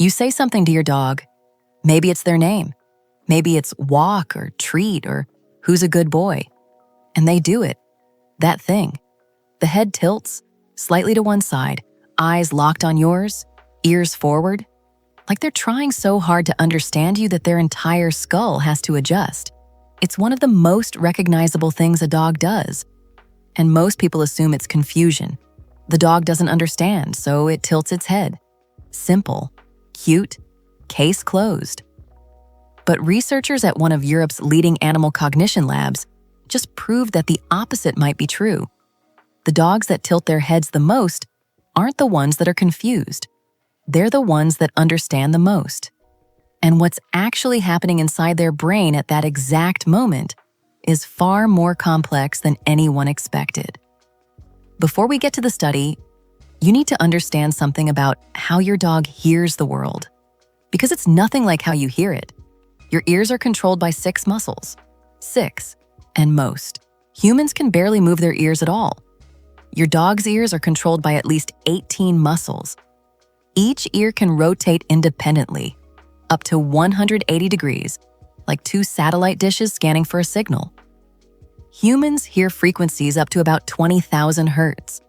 You say something to your dog. Maybe it's their name. Maybe it's walk or treat or who's a good boy. And they do it. That thing. The head tilts, slightly to one side, eyes locked on yours, ears forward, like they're trying so hard to understand you that their entire skull has to adjust. It's one of the most recognizable things a dog does. And most people assume it's confusion. The dog doesn't understand, so it tilts its head. Simple, cute, case closed. But researchers at one of Europe's leading animal cognition labs just proved that the opposite might be true. The dogs that tilt their heads the most aren't the ones that are confused. They're the ones that understand the most. And what's actually happening inside their brain at that exact moment is far more complex than anyone expected. Before we get to the study, you need to understand something about how your dog hears the world. Because it's nothing like how you hear it. Your ears are controlled by 6 muscles. 6, and most. Humans can barely move their ears at all. Your dog's ears are controlled by at least 18 muscles. Each ear can rotate independently, up to 180 degrees, like 2 satellite dishes scanning for a signal. Humans hear frequencies up to about 20,000 hertz.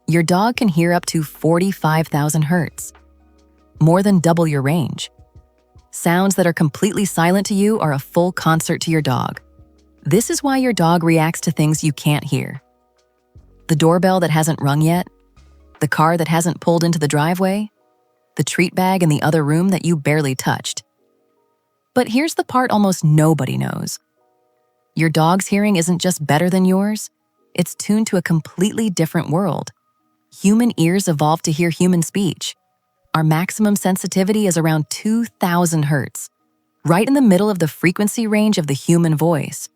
Your dog can hear up to 45,000 hertz, more than double your range. Sounds that are completely silent to you are a full concert to your dog. This is why your dog reacts to things you can't hear. The doorbell that hasn't rung yet, the car that hasn't pulled into the driveway, the treat bag in the other room that you barely touched. But here's the part almost nobody knows. Your dog's hearing isn't just better than yours, it's tuned to a completely different world. Human ears evolved to hear human speech. Our maximum sensitivity is around 2,000 hertz, right in the middle of the frequency range of the human voice.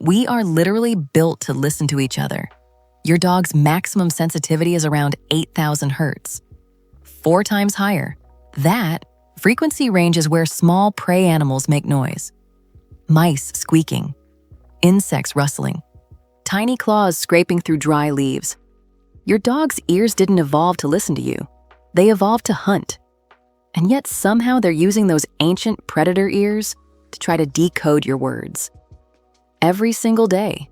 We are literally built to listen to each other. Your dog's maximum sensitivity is around 8,000 hertz, 4 times higher. That frequency range is where small prey animals make noise. Mice squeaking, insects rustling, tiny claws scraping through dry leaves. Your dog's ears didn't evolve to listen to you. They evolved to hunt. And yet somehow they're using those ancient predator ears to try to decode your words. Every single day.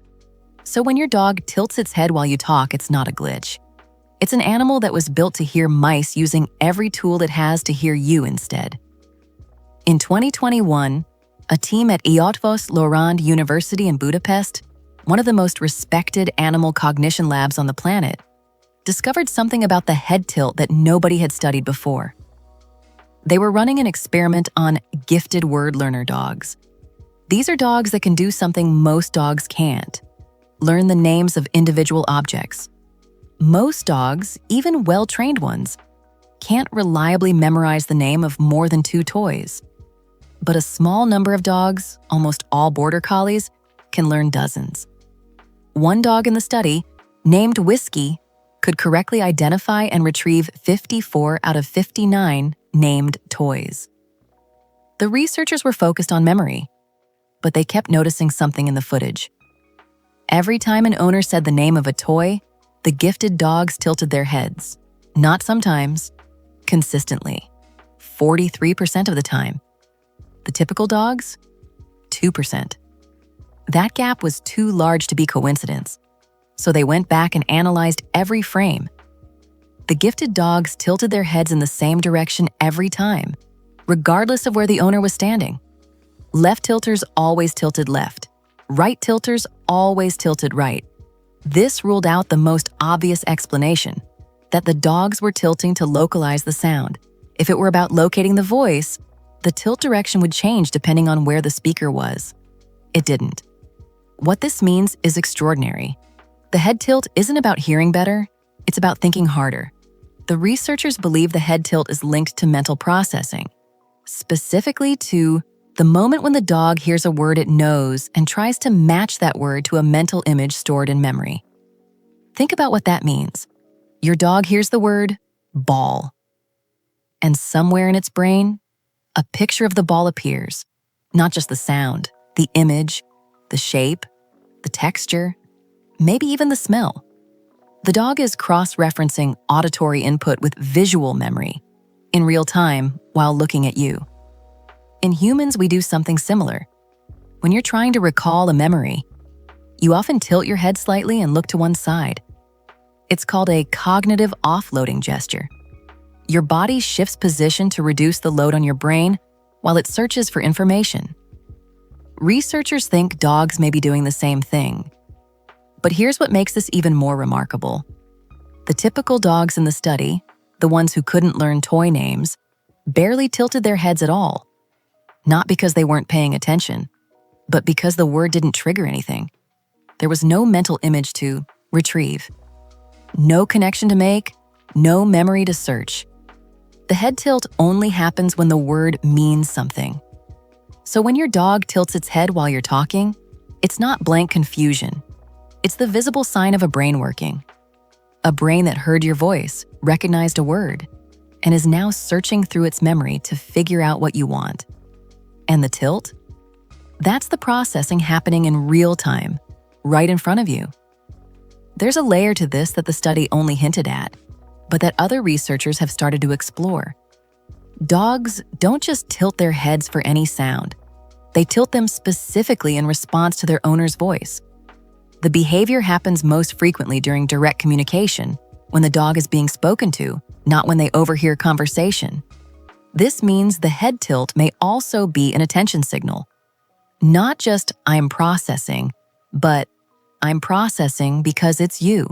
So when your dog tilts its head while you talk, it's not a glitch. It's an animal that was built to hear mice using every tool it has to hear you instead. In 2021, a team at Eötvös Loránd University in Budapest, one of the most respected animal cognition labs on the planet, discovered something about the head tilt that nobody had studied before. They were running an experiment on gifted word learner dogs. These are dogs that can do something most dogs can't: learn the names of individual objects. Most dogs, even well-trained ones, can't reliably memorize the name of more than 2 toys. But a small number of dogs, almost all border collies, can learn dozens. One dog in the study, named Whiskey, could correctly identify and retrieve 54 out of 59 named toys. The researchers were focused on memory, but they kept noticing something in the footage. Every time an owner said the name of a toy, the gifted dogs tilted their heads. Not sometimes, consistently. 43% of the time. The typical dogs? 2%. That gap was too large to be coincidence, so they went back and analyzed every frame. The gifted dogs tilted their heads in the same direction every time, regardless of where the owner was standing. Left tilters always tilted left. Right tilters always tilted right. This ruled out the most obvious explanation, that the dogs were tilting to localize the sound. If it were about locating the voice, the tilt direction would change depending on where the speaker was. It didn't. What this means is extraordinary. The head tilt isn't about hearing better, it's about thinking harder. The researchers believe the head tilt is linked to mental processing, specifically to the moment when the dog hears a word it knows and tries to match that word to a mental image stored in memory. Think about what that means. Your dog hears the word ball, and somewhere in its brain, a picture of the ball appears. Not just the sound, the image, the shape, the texture, maybe even the smell. The dog is cross-referencing auditory input with visual memory. in real time while looking at you. In humans, we do something similar. When you're trying to recall a memory, you often tilt your head slightly and look to one side. It's called a cognitive offloading gesture. Your body shifts position to reduce the load on your brain while it searches for information. Researchers think dogs may be doing the same thing. But here's what makes this even more remarkable. The typical dogs in the study, the ones who couldn't learn toy names, barely tilted their heads at all. Not because they weren't paying attention, but because the word didn't trigger anything. There was no mental image to retrieve, no connection to make, no memory to search. The head tilt only happens when the word means something. So when your dog tilts its head while you're talking, it's not blank confusion. It's the visible sign of a brain working. A brain that heard your voice, recognized a word, and is now searching through its memory to figure out what you want. And the tilt? That's the processing happening in real time, right in front of you. There's a layer to this that the study only hinted at, but that other researchers have started to explore. Dogs don't just tilt their heads for any sound. They tilt them specifically in response to their owner's voice. The behavior happens most frequently during direct communication, when the dog is being spoken to, not when they overhear conversation. This means the head tilt may also be an attention signal. Not just "I'm processing," but "I'm processing because it's you."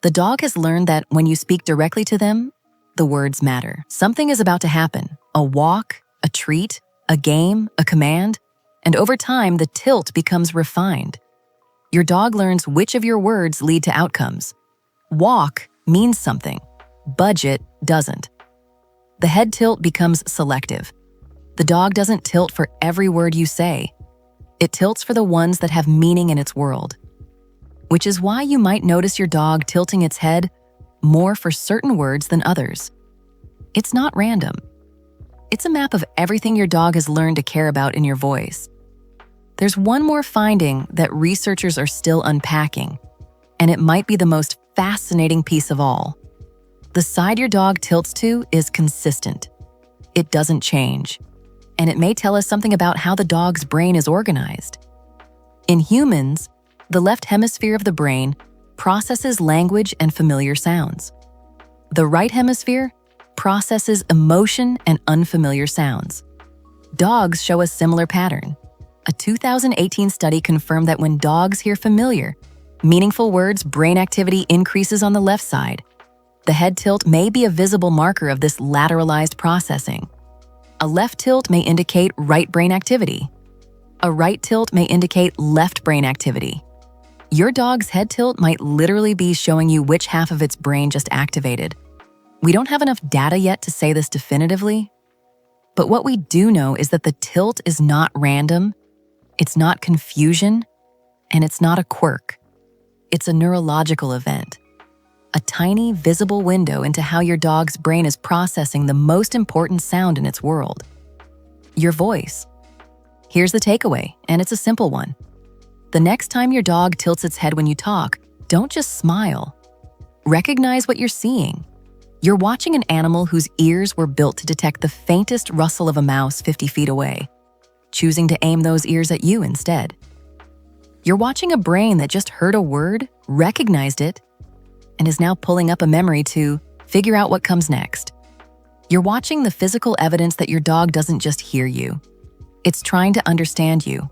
The dog has learned that when you speak directly to them, the words matter. Something is about to happen: a walk, a treat, a game, a command, and over time the tilt becomes refined. Your dog learns which of your words lead to outcomes. Walk means something, budget doesn't. The head tilt becomes selective. The dog doesn't tilt for every word you say. It tilts for the ones that have meaning in its world. Which is why you might notice your dog tilting its head more for certain words than others. It's not random. It's a map of everything your dog has learned to care about in your voice. There's one more finding that researchers are still unpacking, and it might be the most fascinating piece of all. The side your dog tilts to is consistent. It doesn't change, and it may tell us something about how the dog's brain is organized. In humans, the left hemisphere of the brain processes language and familiar sounds. The right hemisphere processes emotion and unfamiliar sounds. Dogs show a similar pattern. A 2018 study confirmed that when dogs hear familiar, meaningful words, brain activity increases on the left side. The head tilt may be a visible marker of this lateralized processing. A left tilt may indicate right brain activity. A right tilt may indicate left brain activity. Your dog's head tilt might literally be showing you which half of its brain just activated. We don't have enough data yet to say this definitively, but what we do know is that the tilt is not random, it's not confusion, and it's not a quirk. It's a neurological event, a tiny visible window into how your dog's brain is processing the most important sound in its world: your voice. Here's the takeaway, and it's a simple one. The next time your dog tilts its head when you talk, don't just smile. Recognize what you're seeing. You're watching an animal whose ears were built to detect the faintest rustle of a mouse 50 feet away, choosing to aim those ears at you instead. You're watching a brain that just heard a word, recognized it, and is now pulling up a memory to figure out what comes next. You're watching the physical evidence that your dog doesn't just hear you. It's trying to understand you.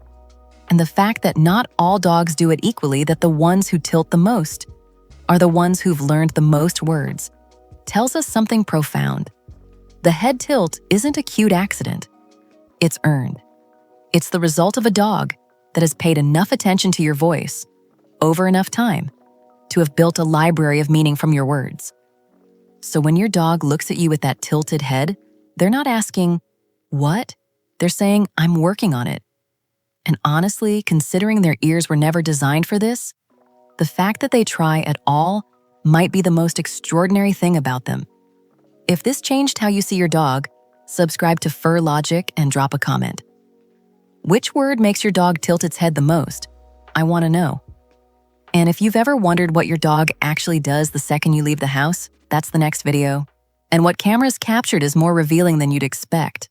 And the fact that not all dogs do it equally, that the ones who tilt the most are the ones who've learned the most words, tells us something profound. The head tilt isn't a cute accident. It's earned. It's the result of a dog that has paid enough attention to your voice over enough time to have built a library of meaning from your words. So when your dog looks at you with that tilted head, they're not asking, "What?" They're saying, "I'm working on it." And honestly, considering their ears were never designed for this, the fact that they try at all might be the most extraordinary thing about them. If this changed how you see your dog, subscribe to Fur Logic and drop a comment. Which word makes your dog tilt its head the most? I want to know. And if you've ever wondered what your dog actually does the second you leave the house, that's the next video. And what cameras captured is more revealing than you'd expect.